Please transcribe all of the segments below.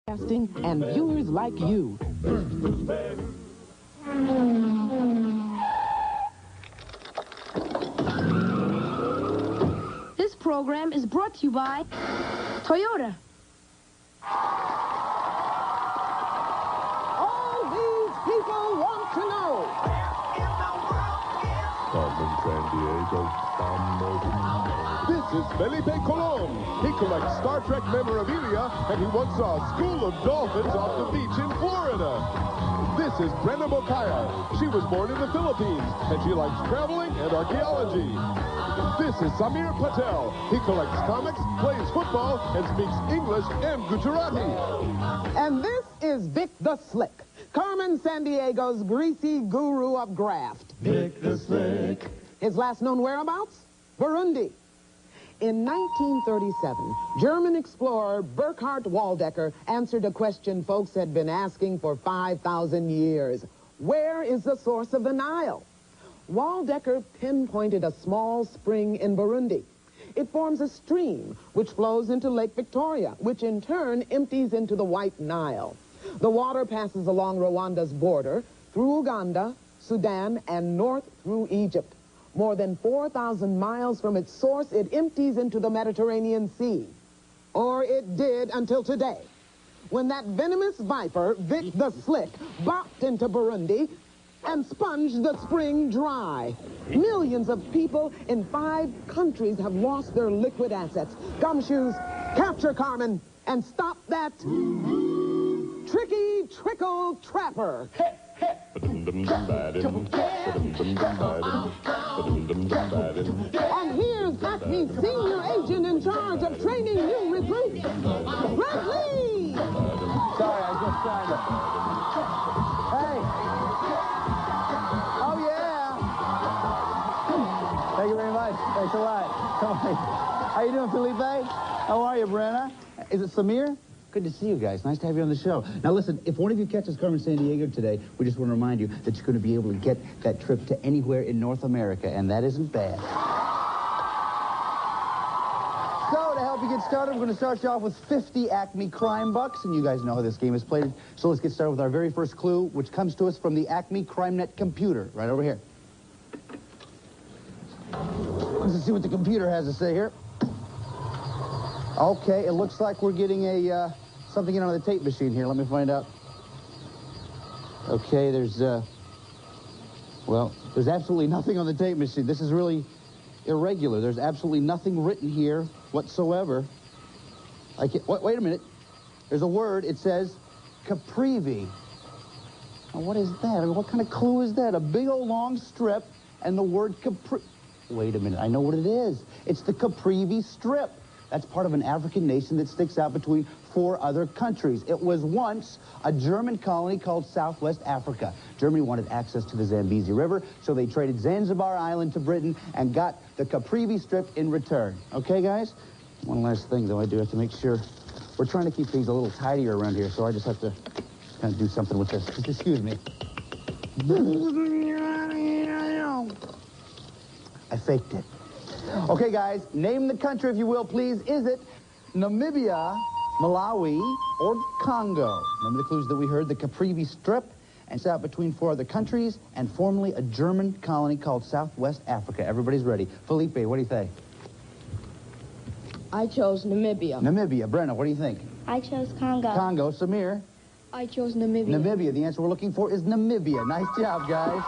And viewers like you. This program is brought to you by Toyota. All these people want to know. Carmen San Diego. This is Felipe Colon. He collects Star Trek memorabilia, and he once saw a school of dolphins off the beach in Florida. This is Brenna Mokaya. She was born in the Philippines, and she likes traveling and archaeology. This is Samir Patel. He collects comics, plays football, and speaks English and Gujarati. And this is Vic the Slick, Carmen San Diego's greasy guru of graft. Vic the Slick. His last known whereabouts? Burundi. In 1937, German explorer Burkhard Waldecker answered a question folks had been asking for 5,000 years. Where is the source of the Nile? Waldecker pinpointed a small spring in Burundi. It forms a stream which flows into Lake Victoria, which in turn empties into the White Nile. The water passes along Rwanda's border, through Uganda, Sudan, and north through Egypt. More than 4,000 miles from its source, it empties into the Mediterranean Sea. Or it did until today, when that venomous viper, Vic the Slick, bopped into Burundi and sponged the spring dry. Millions of people in 5 countries have lost their liquid assets. Gumshoes, capture Carmen and stop that tricky trickle trapper. And here's ACME senior agent in charge of training new recruits, Bradley! Sorry, I was just trying to... Hey! Oh, yeah! Thank you very much. Thanks a lot. Come on. How you doing, Felipe? How are you, Brenna? Is it Samir? Good to see you guys. Nice to have you on the show. Now, listen, if one of you catches Carmen San Diego today, we just want to remind you that you're going to be able to get that trip to anywhere in North America, and that isn't bad. So, to help you get started, we're going to start you off with 50 ACME crime bucks, and you guys know how this game is played. So let's get started with our very first clue, which comes to us from the ACME CrimeNet computer, right over here. Let's see what the computer has to say here. Okay, it looks like we're getting a, something in on the tape machine here. Let me find out. Okay, there's absolutely nothing on the tape machine. This is really irregular. There's absolutely nothing written here whatsoever. Wait a minute. There's a word. It says Caprivi. Now, what is that? I mean, what kind of clue is that? A big old long strip and the word Capri... Wait a minute. I know what it is. It's the Caprivi Strip. That's part of an African nation that sticks out between 4 other countries. It was once a German colony called Southwest Africa. Germany wanted access to the Zambezi River, so they traded Zanzibar Island to Britain and got the Caprivi Strip in return. Okay, guys? One last thing, though. I do have to make sure. We're trying to keep things a little tidier around here, so I just have to kind of do something with this. Just excuse me. I faked it. Okay, guys, name the country, if you will, please. Is it Namibia, Malawi, or Congo? Remember the clues that we heard? The Caprivi Strip, and it's out between 4 other countries, and formerly a German colony called Southwest Africa. Everybody's ready. Felipe, what do you think? I chose Namibia. Namibia. Brenna, what do you think? I chose Congo. Congo. Samir? I chose Namibia. Namibia. The answer we're looking for is Namibia. Nice job, guys.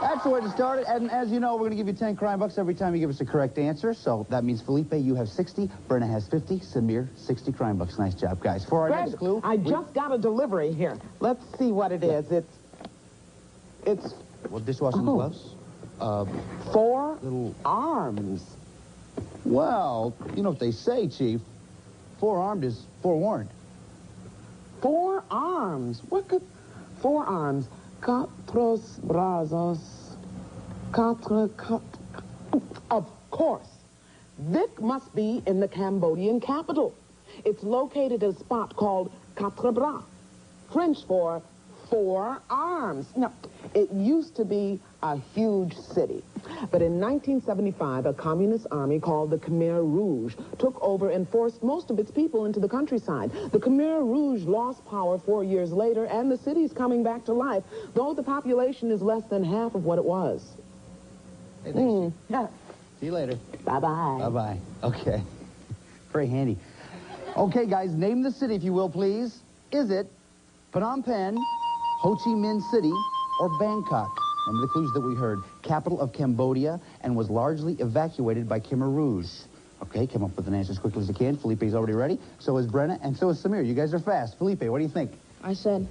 That's the way to start it, and as you know, we're going to give you 10 crime bucks every time you give us a correct answer, so that means Felipe, you have 60, Brenna has 50, Samir, 60 crime bucks. Nice job, guys. For our next clue... I just got a delivery here. Let's see what it is. It's... Well, dishwashing gloves? 4 little... arms. Well, you know what they say, Chief. Forearmed is forewarned. 4 arms. What could... 4 arms. Cuatros brazos. Of course. Vic must be in the Cambodian capital. It's located at a spot called Quatre Bras, French for 4 arms. Now, it used to be a huge city. But in 1975, a communist army called the Khmer Rouge took over and forced most of its people into the countryside. The Khmer Rouge lost power 4 years later, and the city's coming back to life, though the population is less than half of what it was. Hey, thanks. See you later. Bye-bye. Bye-bye. Okay. Very handy. Okay, guys, name the city, if you will, please. Is it Phnom Penh, Ho Chi Minh City, or Bangkok? Remember the clues that we heard. Capital of Cambodia and was largely evacuated by Khmer Rouge. Okay, come up with an answer as quickly as you can. Felipe's already ready. So is Brenna, and so is Samir. You guys are fast. Felipe, what do you think? I said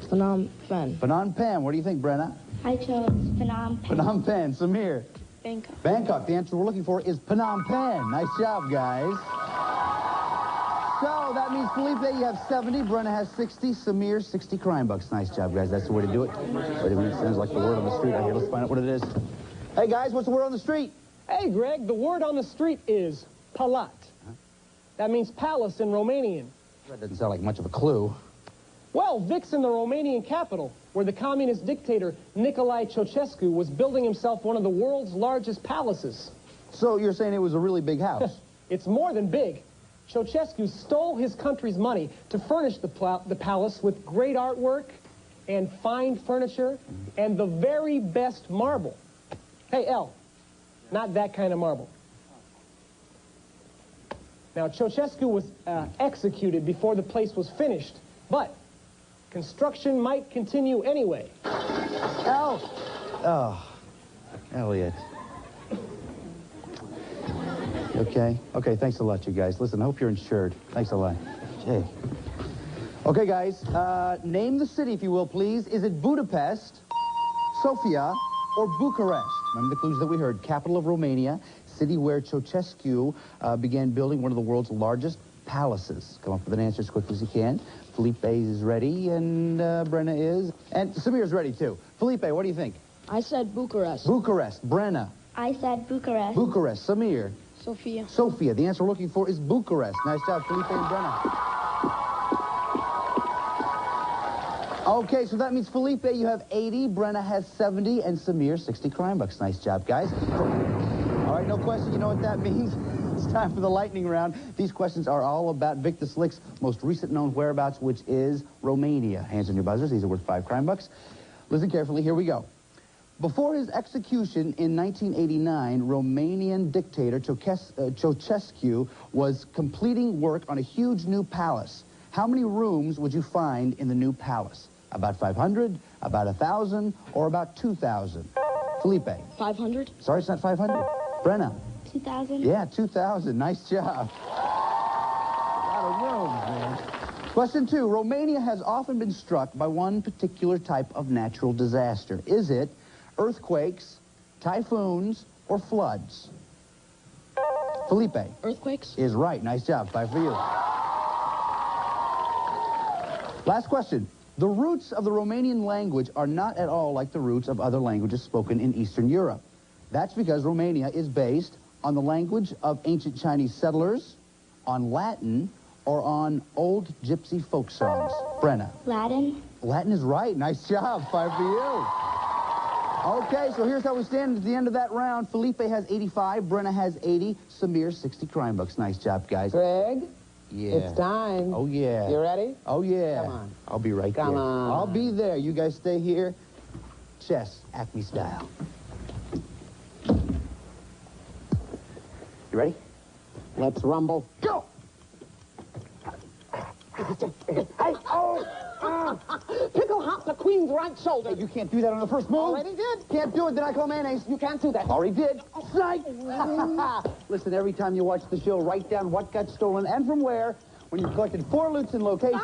Phnom Penh. Phnom Penh. What do you think, Brenna? I chose Phnom Penh. Phnom Penh. Samir? Bangkok. Bangkok. The answer we're looking for is Phnom Penh. Nice job, guys. So that means, Felipe, you have 70. Brenna has 60. Samir, 60 crime bucks. Nice job, guys. That's the way to do it. Wait a minute. Sounds like the word on the street out here. Let's find out what it is. Hey, guys, what's the word on the street? Hey, Greg, the word on the street is palat. That means palace in Romanian. That doesn't sound like much of a clue. Well, Vic's in the Romanian capital, where the communist dictator Nicolae Ceausescu was building himself one of the world's largest palaces. So you're saying it was a really big house? It's more than big. Ceausescu stole his country's money to furnish the palace with great artwork and fine furniture and the very best marble. Hey, El, not that kind of marble. Now, Ceausescu was executed before the place was finished, but construction might continue anyway. El! Oh, Elliot. Okay. Okay, thanks a lot, you guys. Listen, I hope you're insured. Thanks a lot. Jay. Okay, guys, name the city, if you will, please. Is it Budapest, Sofia, or Bucharest? Remember the clues that we heard. Capital of Romania, city where Ceausescu began building one of the world's largest palaces. Come up with an answer as quickly as you can. Felipe is ready, and Brenna is. And Samir's ready, too. Felipe, what do you think? I said Bucharest. Bucharest. Brenna. I said Bucharest. Bucharest. Samir. Sofia. Sofia. The answer we're looking for is Bucharest. Nice job, Felipe and Brenna. Okay, so that means, Felipe, you have 80, Brenna has 70, and Samir, 60 crime bucks. Nice job, guys. All right, no question. You know what that means? It's time for the lightning round. These questions are all about Vic the Slick's most recent known whereabouts, which is Romania. Hands on your buzzers. These are worth 5 crime bucks. Listen carefully. Here we go. Before his execution in 1989, Romanian dictator Ceausescu was completing work on a huge new palace. How many rooms would you find in the new palace? About 500, about 1,000, or about 2,000? Felipe. 500. Sorry, it's not 500. Brenna. 2,000. Yeah, 2,000. Nice job. A lot of rooms, man. Question 2. Romania has often been struck by one particular type of natural disaster. Is it earthquakes, typhoons, or floods? Felipe. Earthquakes. Is right. Nice job. 5 for you. Last question. The roots of the Romanian language are not at all like the roots of other languages spoken in Eastern Europe. That's because Romania is based on the language of ancient Chinese settlers, on Latin, or on old gypsy folk songs. Brenna. Latin. Latin is right. Nice job. 5 for you. Okay, so here's how we stand at the end of that round. Felipe has 85, Brenna has 80, Samir 60 crime bucks. Nice job, guys. Greg? Yeah. It's time. Oh, yeah. You ready? Oh, yeah. Come on. I'll be right Come there. on. I'll be there. You guys stay here. Chess, Acme style. You ready? Let's rumble. Go! Hey, oh! Pickle hop the queen's right shoulder. Hey, you can't do that on the first move. Already did. Can't do it, then I call mayonnaise. You can't do that. Already did. Psych! Listen, every time you watch the show, write down what got stolen and from where. When you've collected 4 loots in location...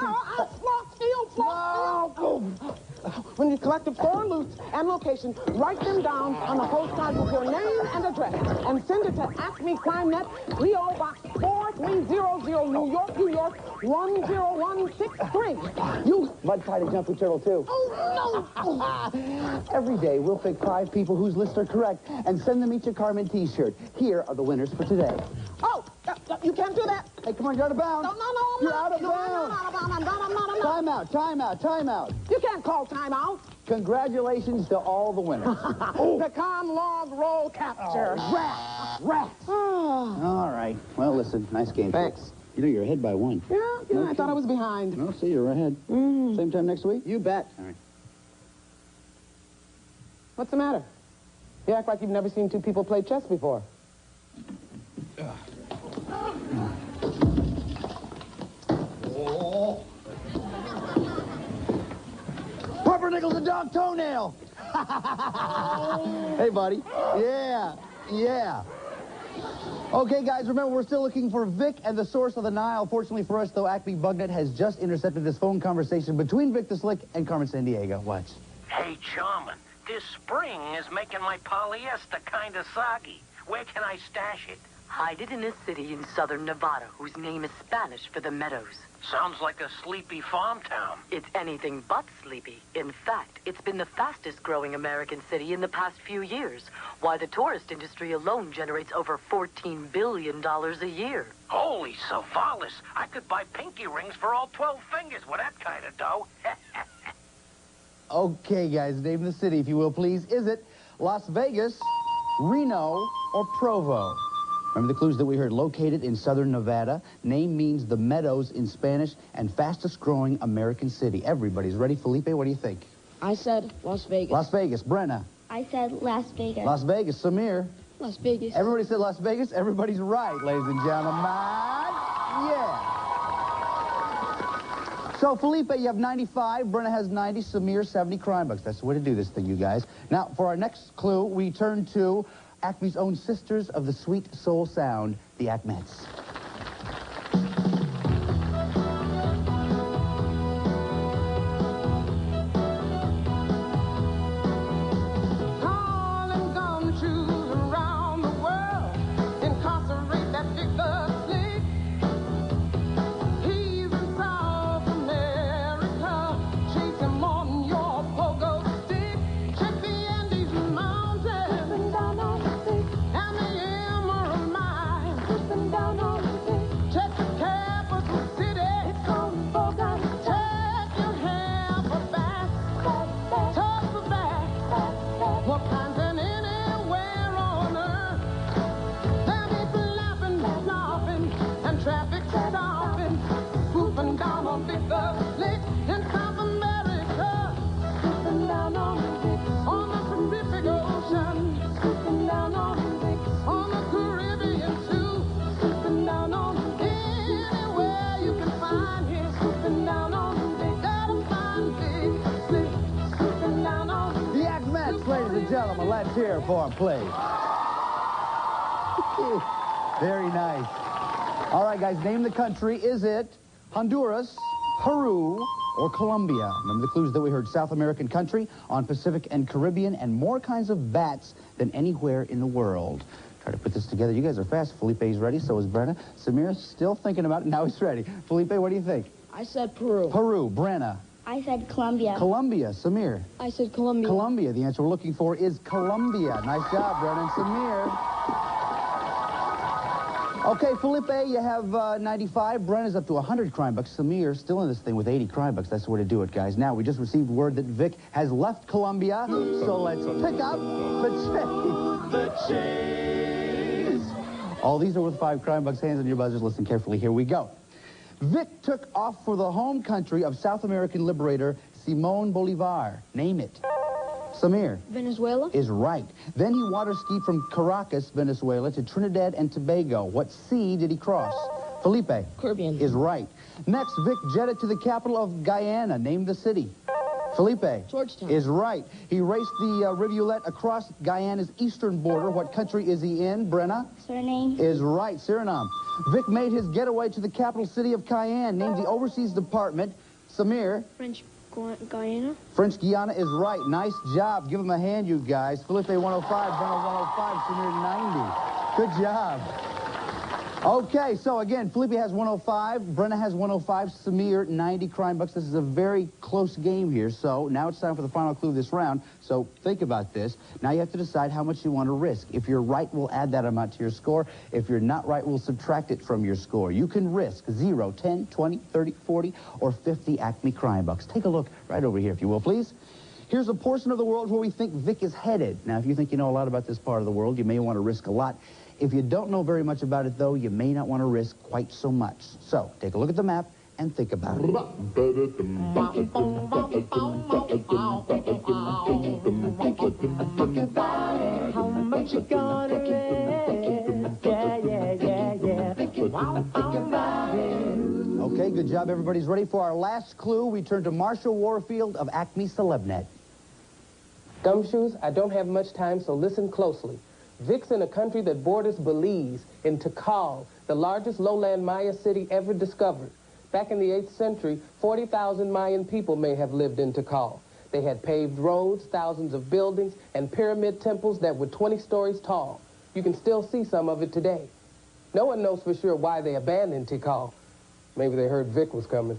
When you collected 4 loots and location, write them down on a postcard with your name and address and send it to Acme Crime Net, P.O. Box 4300, New York, New York, 10163. You mud-tied a jumping turtle, too. Oh, no! Every day, we'll pick 5 people whose lists are correct and send them each a Carmen T-shirt. Here are the winners for today. Oh, you can't do that. Hey, come on, you're out of bounds. No, You're out of bounds. I'm not out of bounds. Time out, time out, time out. You can't call time out. Congratulations to all the winners. Pecan log roll capture. Rats. All right. Well, listen, nice game. Thanks. You know, you're ahead by one. Yeah, I thought I was behind. No, see, you're ahead. Same time next week? You bet. All right. What's the matter? You act like you've never seen two people play chess before. Pumpernickel's a dog toenail. Hey, buddy. Yeah. Okay, guys, remember, we're still looking for Vic and the source of the Nile. Fortunately for us, though, ACME Bugnet has just intercepted this phone conversation between Vic the Slick and Carmen Sandiego. Watch. Hey, Charmin, this spring is making my polyester kind of soggy. Where can I stash it? Hide it in a city in southern Nevada whose name is Spanish for the meadows. Sounds like a sleepy farm town. It's anything but sleepy. In fact, it's been the fastest growing American city in the past few years. Why, the tourist industry alone generates over $14 billion a year. Holy Savalis, I could buy pinky rings for all 12 fingers with that kind of dough. Okay, guys, name the city, if you will, please. Is it Las Vegas, Reno, or Provo? Remember the clues that we heard? Located in southern Nevada. Name means the meadows in Spanish, and fastest growing American city. Everybody's ready. Felipe, what do you think? I said Las Vegas. Las Vegas. Brenna. I said Las Vegas. Las Vegas. Samir. Las Vegas. Everybody said Las Vegas. Everybody's right, ladies and gentlemen. Yeah. So, Felipe, you have 95. Brenna has 90. Samir, 70 crime bucks. That's the way to do this thing, you guys. Now, for our next clue, we turn to ACME's own sisters of the sweet soul sound, the ACMETs. Gentlemen, let's hear for him, please. Very nice. All right, guys, name the country. Is it Honduras, Peru, or Colombia? Remember the clues that we heard? South American country on Pacific and Caribbean, and more kinds of bats than anywhere in the world. Try to put this together. You guys are fast. Felipe's ready, so is Brenna. Samir's still thinking about it. Now he's ready. Felipe, what do you think? I said Peru. Peru. Brenna. I said Colombia. Colombia. Samir. I said Colombia. Colombia. The answer we're looking for is Colombia. Nice job, Brennan. Samir. Okay, Felipe, you have 95. Brenna's up to 100 crime bucks. Samir still in this thing with 80 crime bucks. That's the way to do it, guys. Now, we just received word that Vic has left Colombia, so let's pick up the chase. All these are worth 5 crime bucks. Hands on your buzzers. Listen carefully. Here we go. Vic took off for the home country of South American liberator Simón Bolívar. Name it. Samir. Venezuela. Is right. Then he water skied from Caracas, Venezuela, to Trinidad and Tobago. What sea did he cross? Felipe. Caribbean. Is right. Next, Vic jetted to the capital of Guyana. Name the city. Felipe. Georgetown. Is right. He raced the rivulet across Guyana's eastern border. What country is he in? Brenna. Suriname. Is right. Suriname. Vic made his getaway to the capital city of Cayenne. Named the overseas department. Samir. French Guiana. French Guiana is right. Nice job. Give him a hand, you guys. Felipe 105, Brenna 105, Samir 90. Good job. Okay, so again, Felipe has 105, Brenna has 105, Samir 90 crime bucks. This is a very close game here, so now it's time for the final clue of this round. So think about this. Now you have to decide how much you want to risk. If you're right, we'll add that amount to your score. If you're not right, we'll subtract it from your score. You can risk 0, 10, 20, 30, 40, or 50 ACME crime bucks. Take a look right over here, if you will, please. Here's a portion of the world where we think Vic is headed. Now, if you think you know a lot about this part of the world, you may want to risk a lot. If you don't know very much about it, though, you may not want to risk quite so much. So, take a look at the map and think about it. How much you gonna risk? Yeah. Okay, good job. Everybody's ready for our last clue. We turn to Marshall Warfield of ACME Celebnet. Gumshoes, I don't have much time, so listen closely. Vic's in a country that borders Belize, in Tikal, the largest lowland Maya city ever discovered. Back in the 8th century, 40,000 Mayan people may have lived in Tikal. They had paved roads, thousands of buildings, and pyramid temples that were 20 stories tall. You can still see some of it today. No one knows for sure why they abandoned Tikal. Maybe they heard Vic was coming.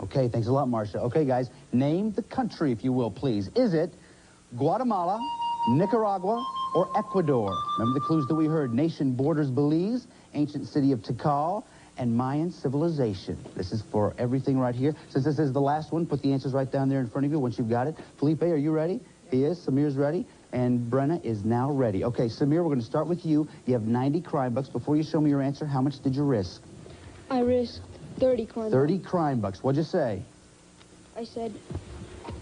Okay, thanks a lot, Marcia. Okay, guys, name the country, if you will, please. Is it Guatemala, Nicaragua, or Ecuador? Remember the clues that we heard. Nation borders Belize, ancient city of Tikal, and Mayan civilization. This is for everything right here. Since this is the last one, put the answers right down there in front of you once you've got it. Felipe, are you ready? He is. Samir's ready. And Brenna is now ready. Okay, Samir, we're going to start with you. You have 90 crime bucks. Before you show me your answer, how much did you risk? I risked 30 crime 30 crime bucks. What'd you say? I said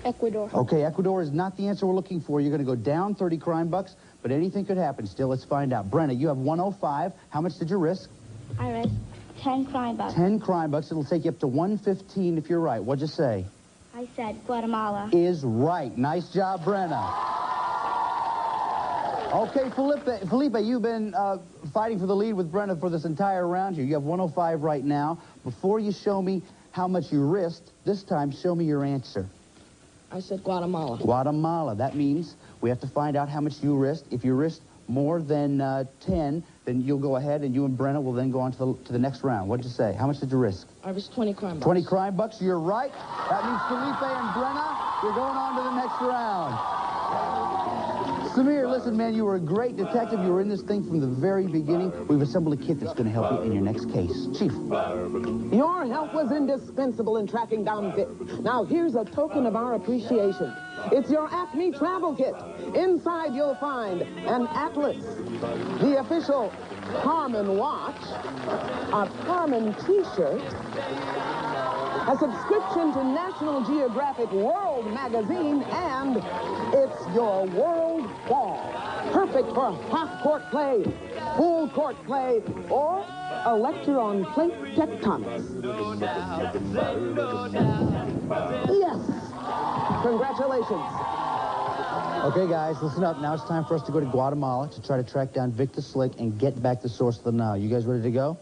Ecuador. Okay, Ecuador is not the answer we're looking for. You're going to go down 30 crime bucks, but anything could happen still. Let's find out. Brenna, you have 105. How much did you risk? I risked 10 crime bucks. 10 crime bucks. It'll take you up to 115 if you're right. What'd you say? I said Guatemala. Is right. Nice job, Brenna. Okay, Felipe, you've been fighting for the lead with Brenna for this entire round here. You have 105 right now. Before you show me how much you risked, this time show me your answer. I said Guatemala. Guatemala. That means we have to find out how much you risked. If you risked more than 10, then you'll go ahead and you and Brenna will then go on to the next round. What'd you say? How much did you risk? I risked 20 crime bucks. 20 crime bucks. You're right. That means Felipe and Brenna, you're going on to the next round. Samir, listen, man, you were a great detective. You were in this thing from the very beginning. We've assembled a kit that's going to help you in your next case. Chief. Your help was indispensable in tracking down Vic. Now, here's a token of our appreciation. It's your ACME travel kit. Inside, you'll find an atlas, the official Carmen watch, a Carmen T-shirt, a subscription to National Geographic World magazine, and it's your world ball. Perfect for half-court play, full-court play, or a lecture on plate tectonics. Yes. Congratulations. Okay, guys, listen up. Now it's time for us to go to Guatemala to try to track down Vic the Slick and get back the source of the Nile. You guys ready to go?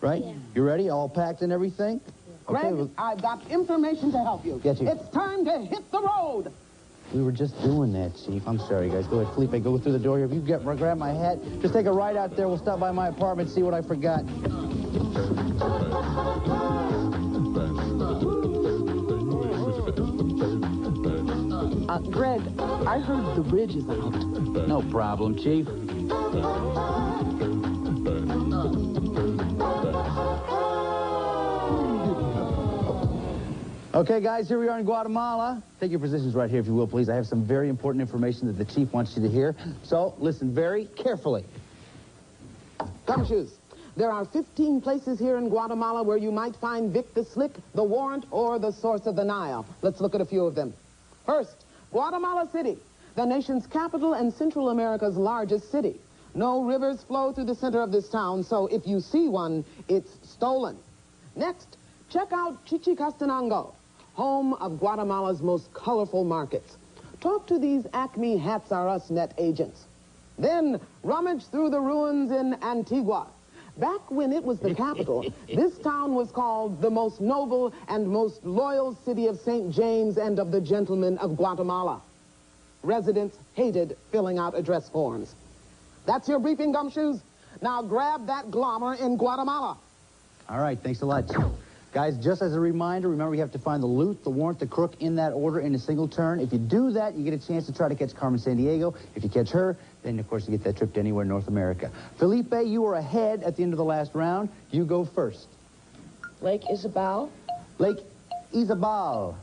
Right? Yeah. You ready? All packed and everything? Greg, Okay, well, I've got information to help you. Get you. It's time to hit the road. we were just doing that, Chief. I'm sorry, guys. Go ahead, Felipe, go through the door here. If you grab my hat, just take a ride out there. We'll stop by my apartment, see what I forgot. Greg, I heard the bridge is out. No problem, Chief. Okay, guys, here we are in Guatemala. Take your positions right here, if you will, please. I have some very important information that the chief wants you to hear. So, listen very carefully. Gumshoes, there are 15 places here in Guatemala where you might find Vic the Slick, the warrant, or the source of the Nile. Let's look at a few of them. First, Guatemala City, the nation's capital and Central America's largest city. No rivers flow through the center of this town, so if you see one, it's stolen. Next, check out Chichicastenango, home of Guatemala's most colorful markets. Talk to these ACME Hats Are Us net agents. Then rummage through the ruins in Antigua. Back when it was the capital, this town was called the most noble and most loyal city of St. James and of the gentlemen of Guatemala. Residents hated filling out address forms. That's your briefing, Gumshoes. Now grab that glommer in Guatemala. All right, thanks a lot, Chief. Guys, just as a reminder, remember you have to find the loot, the warrant, the crook in that order in a single turn. If you do that, you get a chance to try to catch Carmen Sandiego. If you catch her, then, of course, you get that trip to anywhere in North America. Felipe, you are ahead at the end of the last round. You go first. Lake Isabel. Lake Isabel.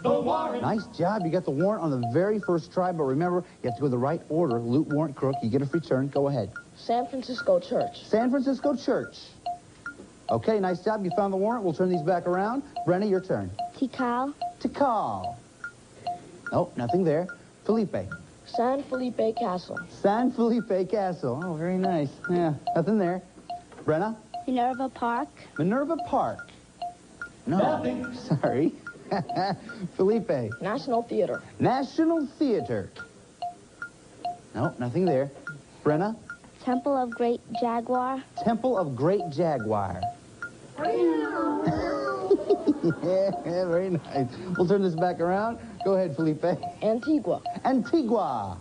Nice job. You got the warrant on the very first try, but remember, you have to go the right order. Loot, warrant, crook. You get a free turn. Go ahead. San Francisco Church. San Francisco Church. Okay, nice job. You found the warrant. We'll turn these back around. Brenna, your turn. Tikal. Tikal. Nope, nothing there. Felipe. San Felipe Castle. San Felipe Castle. Oh, very nice. Yeah, nothing there. Brenna. Minerva Park. Minerva Park. No. Nothing. Sorry. Felipe. National Theater. National Theater. Nope, nothing there. Brenna. Temple of Great Jaguar. Temple of Great Jaguar. Yeah, very nice. We'll turn this back around. Go ahead, Felipe. Antigua. Antigua.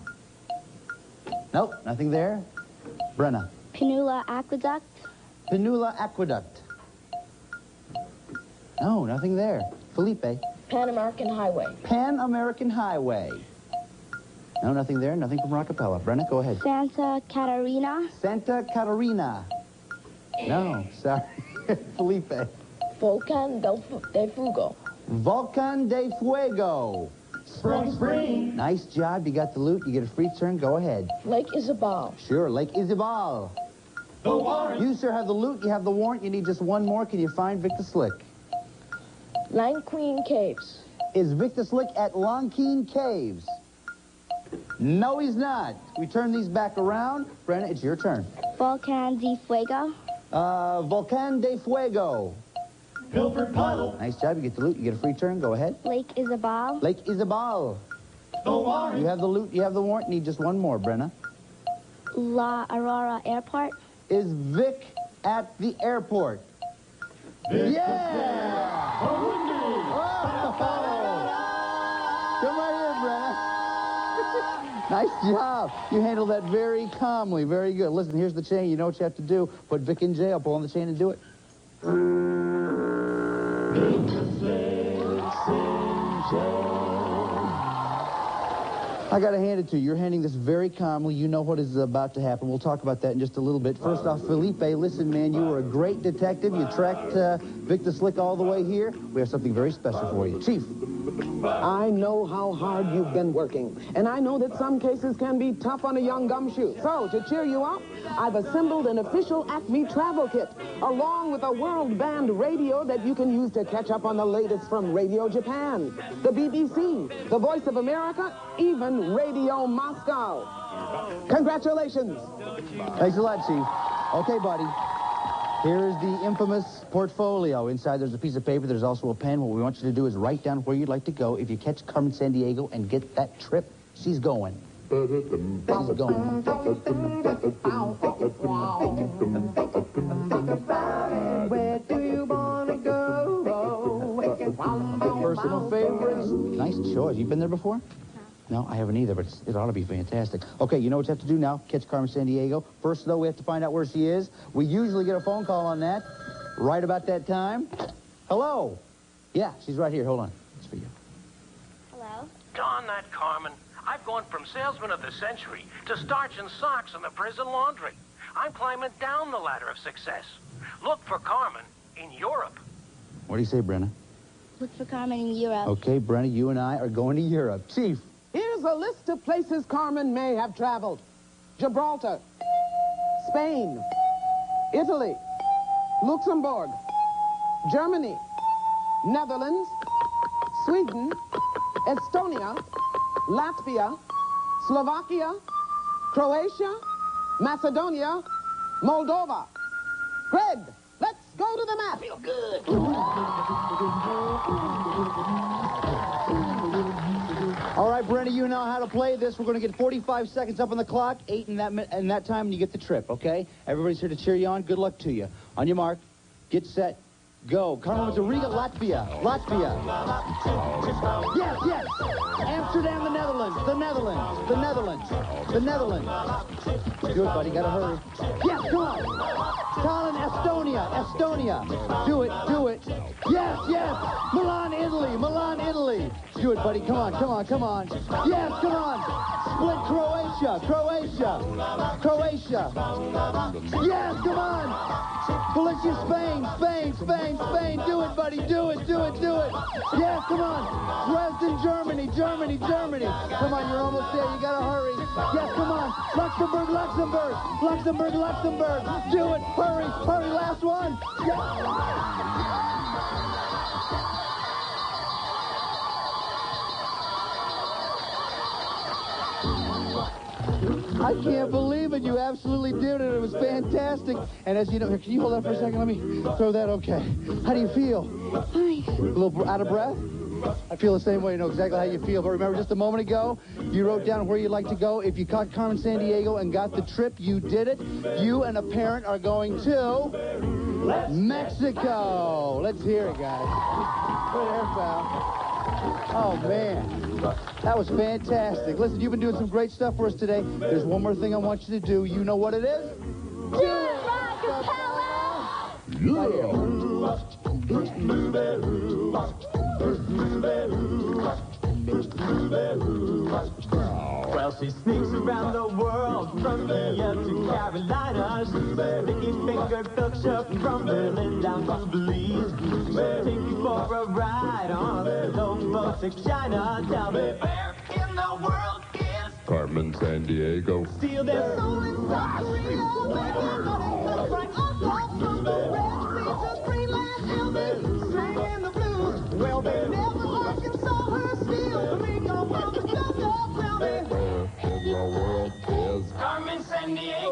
Nope, nothing there. Brenna. Pinula Aqueduct. Pinula Aqueduct. No, nothing there. Felipe. Pan American Highway. Pan American Highway. No, nothing there. Nothing from Rockapella. Brenna, go ahead. Santa Catarina. Santa Catarina. No, sorry. Felipe. Volcan de Fuego. Volcan de Fuego. Spring. Nice job. You got the loot. You get a free turn. Go ahead. Lake Isabel. Sure, Lake Isabel. The warrant. You, sir, have the loot. You have the warrant. You need just one more. Can you find Victor Slick? Nine Queen Caves. Is Victor Slick at Lonkeen Caves? No, he's not. We turn these back around. Brenna, it's your turn. Volcan de Fuego. Volcan de Fuego. Pilfered Puddle. Nice job. You get the loot. You get a free turn. Go ahead. Lake Isabel. Lake Isabel. The warrant. You have the loot. You have the warrant. Need just one more, Brenna. La Aurora Airport. Is Vic at the airport? Yeah! Oh! Come right here, Brenna. Nice job. You handled that very calmly. Very good. Listen, here's the chain. You know what you have to do. Put Vic in jail. Pull on the chain and do it. I got to hand it to you. You're handing this very calmly. You know what is about to happen. We'll talk about that in just a little bit. First off, Felipe, listen, man, you were a great detective. You tracked Victor Slick all the way here. We have something very special for you. Chief. I know how hard you've been working, and I know that some cases can be tough on a young gumshoe. So, to cheer you up, I've assembled an official ACME travel kit, along with a world band radio that you can use to catch up on the latest from Radio Japan, the BBC, the Voice of America, even Radio Moscow. Congratulations. Thanks a lot, Chief. Okay, buddy. Here's the infamous portfolio. Inside there's a piece of paper. There's also a pen. What we want you to do is write down where you'd like to go. If you catch Carmen Sandiego and get that trip, she's going. She's going. Where do you want to go? Personal favorites. Nice choice. You been there before? No, I haven't either, but it ought to be fantastic. Okay, you know what you have to do now? Catch Carmen Sandiego. First, though, we have to find out where she is. We usually get a phone call on that right about that time. Hello? Yeah, she's right here. Hold on. It's for you. Hello? Darn that, Carmen. I've gone from salesman of the century to starching socks in the prison laundry. I'm climbing down the ladder of success. Look for Carmen in Europe. What do you say, Brenna? Look for Carmen in Europe. Okay, Brenna, you and I are going to Europe. Chief. Here's a list of places Carmen may have traveled. Gibraltar, Spain, Italy, Luxembourg, Germany, Netherlands, Sweden, Estonia, Latvia, Slovakia, Croatia, Macedonia, Moldova. Greg, let's go to the map. Feel good. All right, Brenna, you know how to play this. We're going to get 45 seconds up on the clock, 8 in that time, and you get the trip, okay? Everybody's here to cheer you on. Good luck to you. On your mark, get set, go. Carmen to Riga, Latvia. Latvia. Yes, yes. Amsterdam, the Netherlands. The Netherlands. The Netherlands. The Netherlands. Good, buddy. Got to hurry. Yes, come on. Tallinn, Estonia. Estonia. Do it. Do it. Yes, yes. Milan, Italy. Milan, Italy. Do it, buddy. Come on, come on, come on. Yes, come on. Split, Croatia. Croatia. Croatia. Yes, come on. Valencia, Spain. Spain, Spain, Spain. Do it, buddy. everybody. Do it, do it, do it. Yes, come on. Dresden, Germany, Germany, Germany. Come on, you're almost there. You gotta hurry. Yes, come on. Luxembourg, Luxembourg. Luxembourg, Luxembourg. Do it. Hurry, hurry. Last one. I can't believe it. You absolutely did it. It was fantastic. And as you know, can you hold that for a second? Let me throw that. Okay. How do you feel? Fine. A little out of breath? I feel the same way. You know exactly how you feel. But remember, just a moment ago, you wrote down where you'd like to go. If you caught Carmen Sandiego and got the trip, you did it. You and a parent are going to Mexico. Let's hear it, guys. Put your hair, pal. Oh, man. That was fantastic. Listen, you've been doing some great stuff for us today. There's one more thing I want you to do. You know what it is? Do it like a Well, she sneaks around the world from India to Carolina. She's a sticky finger culture from Berlin down to Belize. She'll take you for a ride on the long boat to China. Tell me, where in the world is Carmen Sandiego? still there? Well, they never like and saw her steal. We go from the top up, well, they In the world is Carmen Sandiego.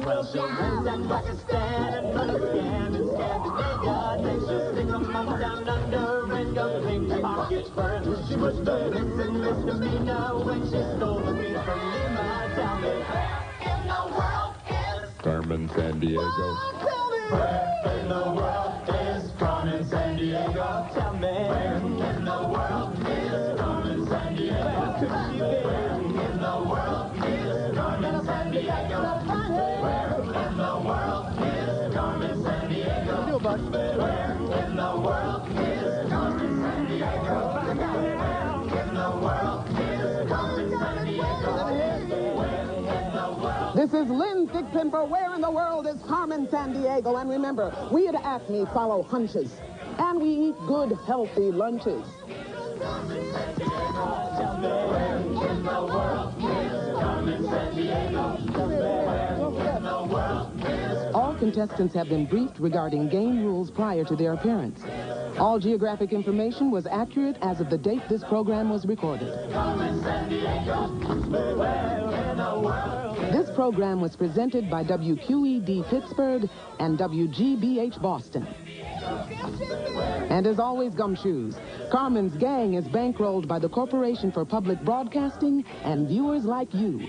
Well, she'll raise that Pakistan and Pakistan and Scandinavia. Next, she'll stick 'em up down under and go clean pockets first. She was the misdemeanor when she stole the beat from Lima. Tell me, where in the world is Carmen Sandiego? where in the world is Carmen Sandiego? Tell me, where in the world is Carmen Sandiego? Where could she be? Where in the world is Carmen Sandiego? Where in the world is Carmen Sandiego? What do you do, bud? Where in the world is Carmen Sandiego? Where in the world is Carmen Sandiego? This is Lynn Thigpen for Where in the World is Carmen Sandiego. And remember, we at ACME follow hunches. And we eat good, healthy lunches. All contestants have been briefed regarding game rules prior to their appearance. All geographic information was accurate as of the date this program was recorded. This program was presented by WQED Pittsburgh and WGBH Boston. And as always, gumshoes, Carmen's gang is bankrolled by the Corporation for Public Broadcasting and viewers like you.